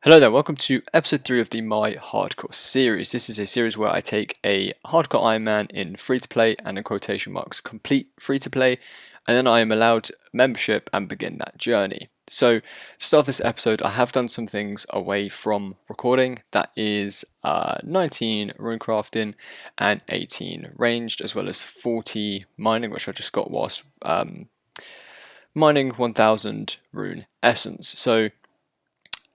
Hello there, welcome to episode 3 of the My Hardcore series. This is a series where I take a hardcore Ironman in free-to-play and in quotation marks complete free-to-play, and then I am allowed membership and begin that journey. So to start this episode, I have done some things away from recording. That is 19 runecrafting and 18 ranged, as well as 40 mining, which I just got whilst mining 1000 rune essence. So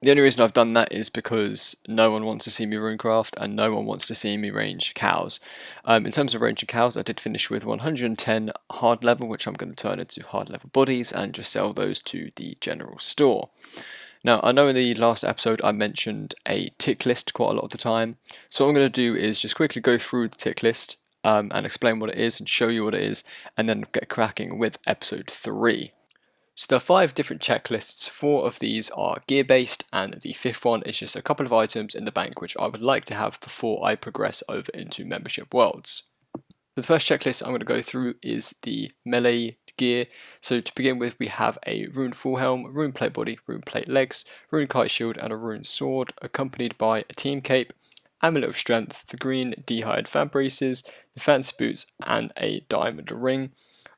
the only reason I've done that is because no one wants to see me runecraft and no one wants to see me range cows. In terms of ranging cows, I did finish with 110 hard level, which I'm going to turn into hard level bodies and just sell those to the general store. Now, I know in the last episode I mentioned a tick list quite a lot of the time, so what I'm going to do is just quickly go through the tick list and explain what it is and show you what it is, and then get cracking with episode 3. So there are 5 different checklists. 4 of these are gear based, and the 5th one is just a couple of items in the bank which I would like to have before I progress over into membership worlds. The first checklist I'm going to go through is the melee gear. So to begin with, we have a rune full helm, rune plate body, rune plate legs, rune kite shield and a rune sword, accompanied by a team cape, amulet of strength, the green dehyde fan braces, the fancy boots and a diamond ring.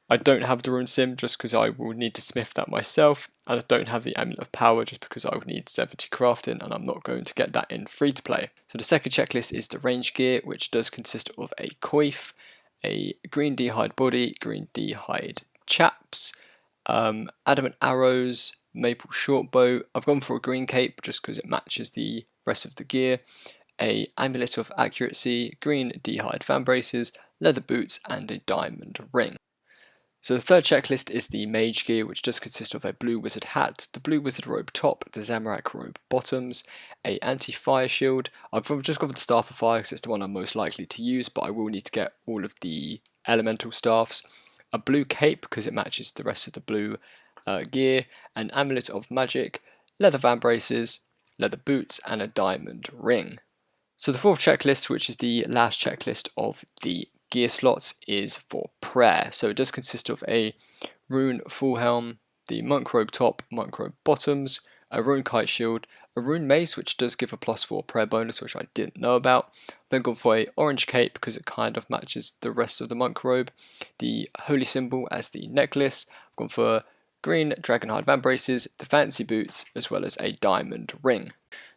I don't have the rune sim just because I will need to smith that myself, and I don't have the amulet of power just because I would need 70 crafting and I'm not going to get that in free to play. So the second checklist is the range gear, which does consist of a coif, a green dehyde body, green dehyde chaps, adamant arrows, maple short bow. I've gone for a green cape just because it matches the rest of the gear, a amulet of accuracy, green dehyde fan braces, leather boots and a diamond ring. So the third checklist is the mage gear, which does consist of a blue wizard hat, the blue wizard robe top, the zamorak robe bottoms, a anti-fire shield. I've just gone for the staff of fire because it's the one I'm most likely to use, but I will need to get all of the elemental staffs, a blue cape because it matches the rest of the blue gear, an amulet of magic, leather van braces, leather boots and a diamond ring. So the fourth checklist, which is the last checklist of the gear slots, is for prayer. So it does consist of a rune full helm, the monk robe top, monk robe bottoms, a rune kite shield, a rune mace which does give a +4 prayer bonus, which I didn't know about. Then gone for a orange cape because it kind of matches the rest of the monk robe, the holy symbol as the necklace. I've gone for green dragonhide van braces, the fancy boots, as well as a diamond ring.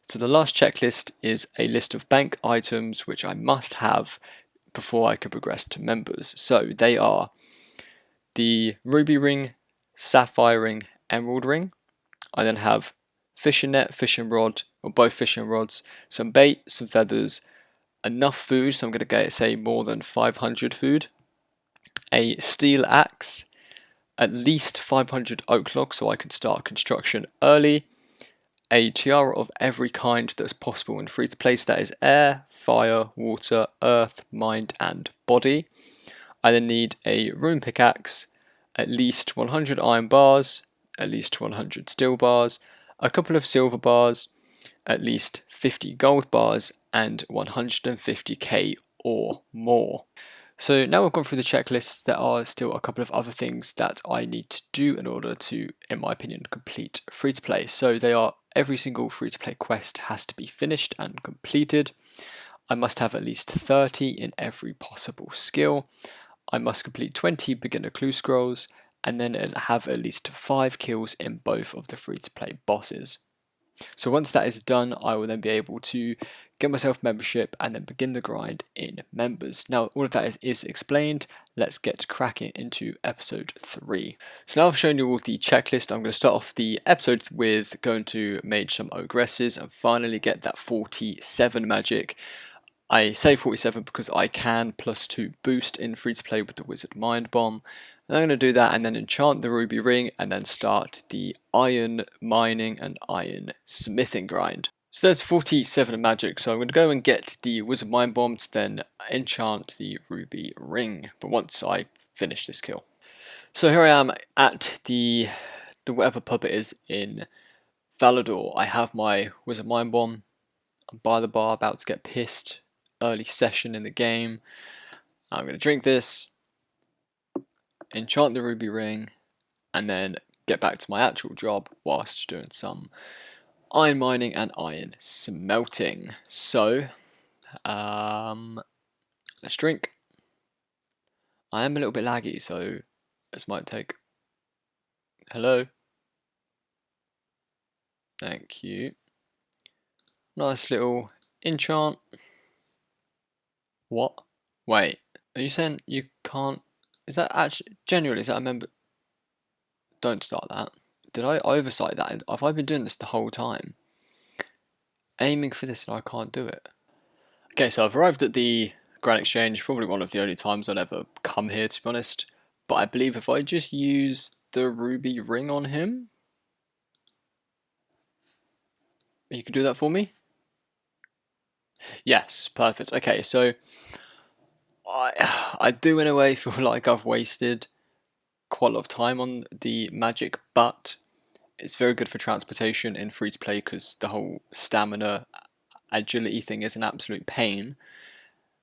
So the last checklist is a list of bank items which I must have before I can progress to members. So they are the ruby ring, sapphire ring, emerald ring. I then have fishing net, fishing rod, or both fishing rods, some bait, some feathers, enough food, so I'm going to get say more than 500 food, a steel axe, at least 500 oak logs so I can start construction early, a tiara of every kind that's possible in free to play, so that is air, fire, water, earth, mind and body. I then need a rune pickaxe, at least 100 iron bars, at least 100 steel bars, a couple of silver bars, at least 50 gold bars and 150k or more. So now we've gone through the checklists, there are still a couple of other things that I need to do in order to, in my opinion, complete free to play. So they are every single free to play quest has to be finished and completed. I must have at least 30 in every possible skill. I must complete 20 beginner clue scrolls and then have at least 5 kills in both of the free to play bosses. So once that is done, I will then be able to get myself membership and then begin the grind in members. Now all of that is explained. Let's get cracking into episode 3. So now I've shown you all the checklist. I'm going to start off the episode with going to mage some ogresses and finally get that 47 magic. I say 47 because I can +2 boost in free to play with the wizard mind bomb. And I'm going to do that and then enchant the ruby ring and then start the iron mining and iron smithing grind. So there's 47 magic, so I'm going to go and get the wizard mind bomb to then enchant the ruby ring, but once I finish this kill. So here I am at the whatever pub it is in Valador. I have my wizard mind bomb. I'm by the bar about to get pissed. Early session in the game. I'm going to drink this, enchant the ruby ring, and then get back to my actual job whilst doing some iron mining and iron smelting. So, let's drink. I am a little bit laggy, so this might take. Hello. Thank you. Nice little enchant. What? Wait, are you saying you can't? Is that actually genuinely? Is that a member? Don't start that. Did I oversight that? Have I been doing this the whole time? Aiming for this and I can't do it. Okay, so I've arrived at the Grand Exchange, probably one of the only times I'd ever come here, to be honest. But I believe if I just use the ruby ring on him, you can do that for me? Yes, perfect. Okay, so I do in a way feel like I've wasted quite a lot of time on the magic, but it's very good for transportation in free to play because the whole stamina agility thing is an absolute pain.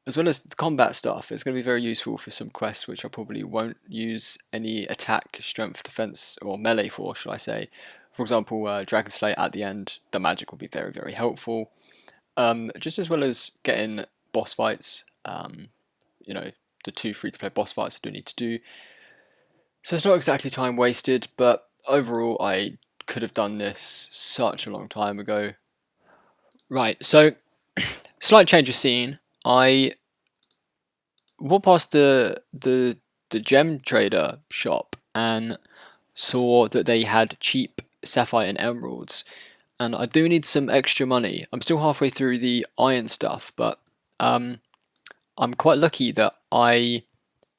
As well as the combat stuff, it's going to be very useful for some quests which I probably won't use any attack, strength, defense, or melee for, shall I say. For example, Dragon Slayer at the end, the magic will be very, very helpful. Just as well as getting boss fights, you know, the 2 free-to-play boss fights I do need to do. So it's not exactly time wasted, but overall I could have done this such a long time ago. Right, so slight change of scene. I walked past the gem trader shop and saw that they had cheap sapphire and emeralds, and I do need some extra money. I'm still halfway through the iron stuff, but I'm quite lucky that I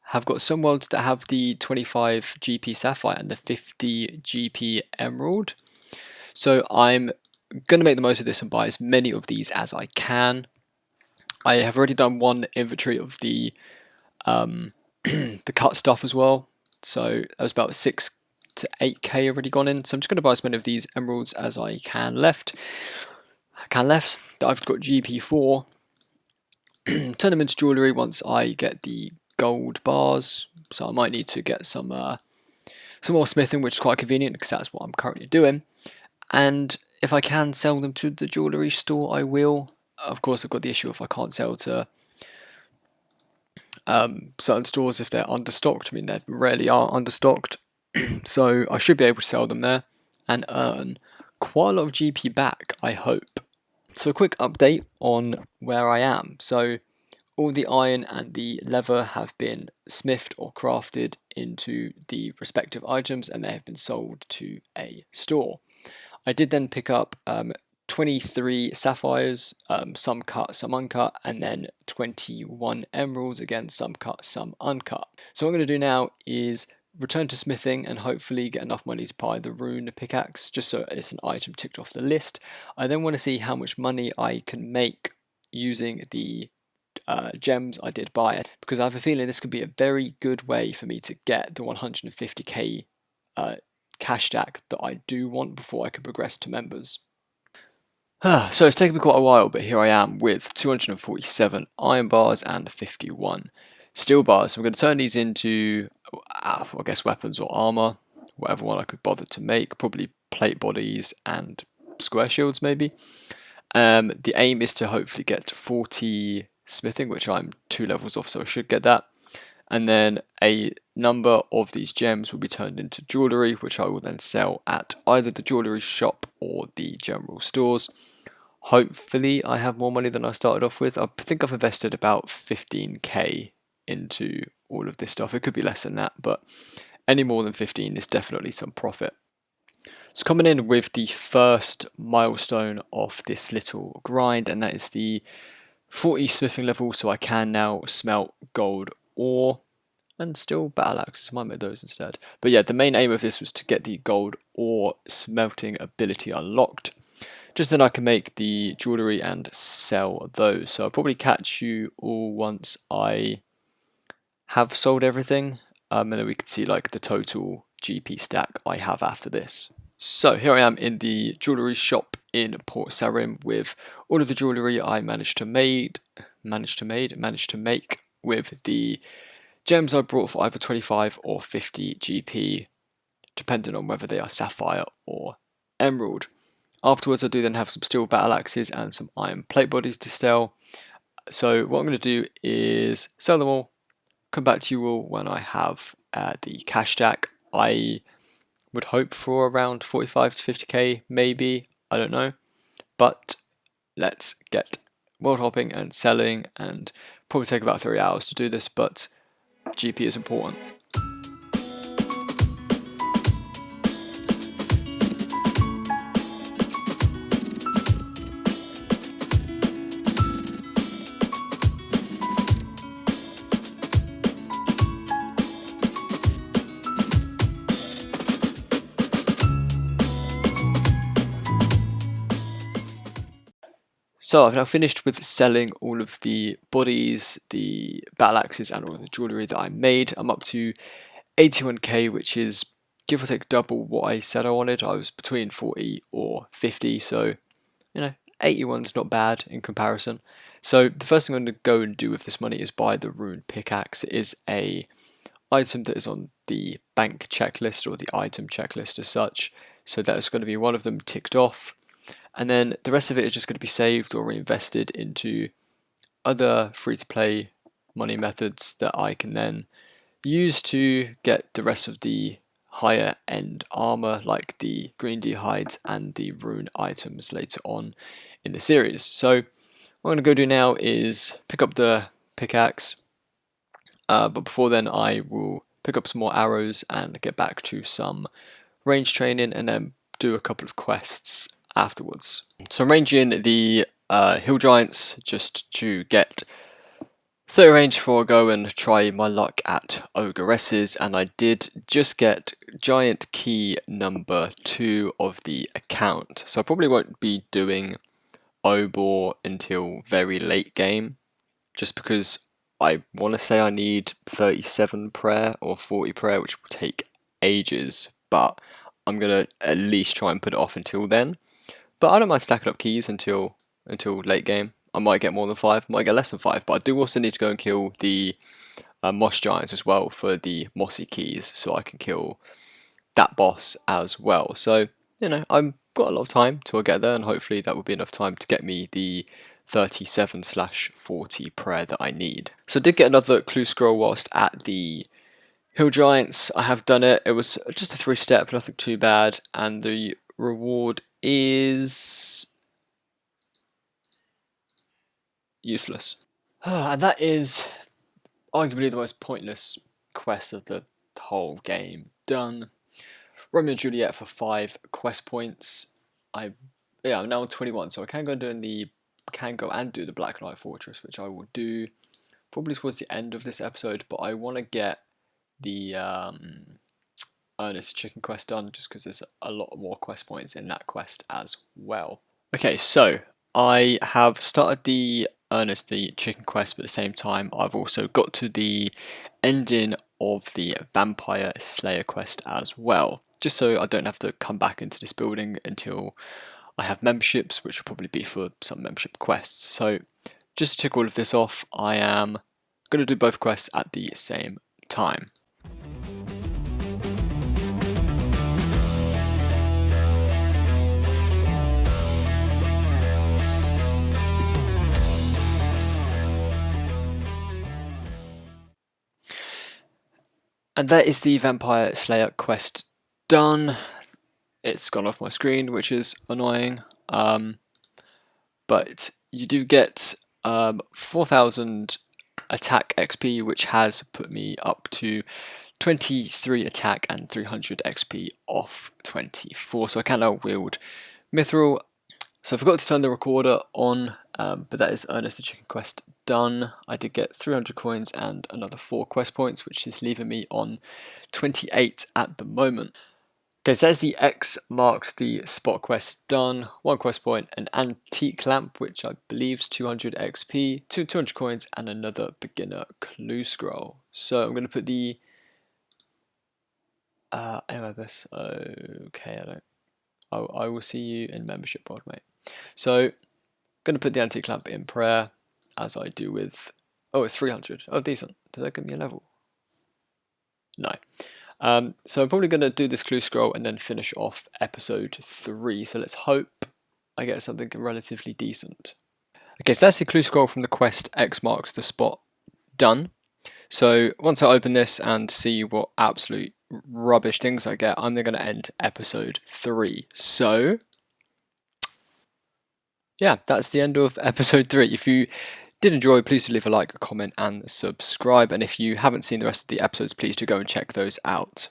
have got some worlds that have the 25 GP sapphire and the 50 GP emerald. So I'm going to make the most of this and buy as many of these as I can. I have already done one inventory of the the cut stuff as well. So that was about 6 to 8k already gone in. So I'm just going to buy as many of these emeralds as I can left. That I've got GP4. Turn them into jewellery once I get the gold bars. So I might need to get some more smithing, which is quite convenient because that's what I'm currently doing. And if I can sell them to the jewellery store, I will. Of course, I've got the issue if I can't sell to certain stores if they're understocked. I mean, they rarely are understocked. So I should be able to sell them there and earn quite a lot of GP back, I hope. So a quick update on where I am. So all the iron and the leather have been smithed or crafted into the respective items and they have been sold to a store. I did then pick up 23 sapphires, some cut, some uncut, and then 21 emeralds, again, some cut, some uncut. So what I'm going to do now is return to smithing and hopefully get enough money to buy the rune pickaxe, just so it's an item ticked off the list. I then want to see how much money I can make using the gems I did buy it, because I have a feeling this could be a very good way for me to get the 150k cash stack that I do want before I can progress to members. So it's taken me quite a while, but here I am with 247 iron bars and 51 steel bars. So I'm going to turn these into, I guess, weapons or armor, whatever one I could bother to make. Probably plate bodies and square shields, maybe. The aim is to hopefully get 40 smithing, which I'm 2 levels off, so I should get that. And then a number of these gems will be turned into jewellery, which I will then sell at either the jewellery shop or the general stores. Hopefully I have more money than I started off with. I think I've invested about 15k into all of this stuff. It could be less than that, but any more than 15 is definitely some profit. So coming in with the first milestone of this little grind, and that is the 40 smithing level, so I can now smelt gold ore and still battle axes. I might make those instead. But yeah, the main aim of this was to get the gold ore smelting ability unlocked. Just then I can make the jewellery and sell those. So I'll probably catch you all once I have sold everything. And then we can see like the total GP stack I have after this. So here I am in the jewellery shop in Port Sarim with all of the jewellery I managed to make with the gems I brought for either 25 or 50 GP, depending on whether they are sapphire or emerald. Afterwards, I do then have some steel battle axes and some iron plate bodies to sell. So what I'm going to do is sell them all, come back to you all when I have the cash stack. I would hope for around 45 to 50k, maybe, I don't know. But let's get world hopping and selling, and probably take about 3 hours to do this, but GP is important. So I've now finished with selling all of the bodies, the battle axes, and all of the jewellery that I made. I'm up to 81k, which is give or take double what I said I wanted. I was between 40 or 50, so 81's not bad in comparison. So the first thing I'm going to go and do with this money is buy the rune pickaxe. It is a item that is on the bank checklist, or the item checklist as such. So that's going to be one of them ticked off. And then the rest of it is just going to be saved or reinvested into other free-to-play money methods that I can then use to get the rest of the higher end armor, like the green D hides and the rune items later on in the series. So what I'm going to go do now is pick up the pickaxe, but before then I will pick up some more arrows and get back to some range training, and then do a couple of quests afterwards. So I'm ranging the hill giants just to get 30 range before I go and try my luck at ogresses, and I did just get giant key number 2 of the account. So I probably won't be doing Obor until very late game, just because I want to say I need 37 prayer or 40 prayer, which will take ages, but I'm going to at least try and put it off until then. But I don't mind stacking up keys until late game. I might get more than 5, might get less than 5, but I do also need to go and kill the moss giants as well for the mossy keys, so I can kill that boss as well. So, I've got a lot of time till I get there, and hopefully that will be enough time to get me the 37/40 prayer that I need. So I did get another clue scroll whilst at the hill giants. I have done it. It was just a 3-step, nothing too bad, and the reward is useless. And that is arguably the most pointless quest of the whole game. Done. Romeo and Juliet for 5 quest points. I'm now on 21, so I can go and do the Black Knight Fortress, which I will do probably towards the end of this episode, but I want to get the Earnest the Chicken quest done, just because there's a lot more quest points in that quest as well. Okay, so I have started the Earnest the Chicken quest, but at the same time I've also got to the ending of the Vampire Slayer quest as well, just so I don't have to come back into this building until I have memberships, which will probably be for some membership quests. So just to tick all of this off, I am going to do both quests at the same time. And that is the Vampire Slayer quest done. It's gone off my screen, which is annoying. But you do get 4,000 attack XP, which has put me up to 23 attack and 300 XP off 24. So I can now wield Mithril. So I forgot to turn the recorder on, but that is Earnest the Chicken quest done. I did get 300 coins and another 4 quest points, which is leaving me on 28 at the moment. Okay, so as the X marks the spot quest done, 1 quest point, an antique lamp, which I believe is 200 XP, 200 coins, and another beginner clue scroll. So I'm going to put the okay, I will see you in membership pod, mate. So I'm going to put the antique lamp in prayer, as I do with, it's 300. Oh, decent. Does that give me a level? No. So I'm probably going to do this clue scroll and then finish off episode 3. So let's hope I get something relatively decent. Okay, so that's the clue scroll from the quest X marks the spot done. So once I open this and see what absolute rubbish things I get, I'm then going to end episode 3. So yeah, that's the end of episode 3. If you did enjoy, please do leave a like, a comment, and subscribe. And if you haven't seen the rest of the episodes, please do go and check those out.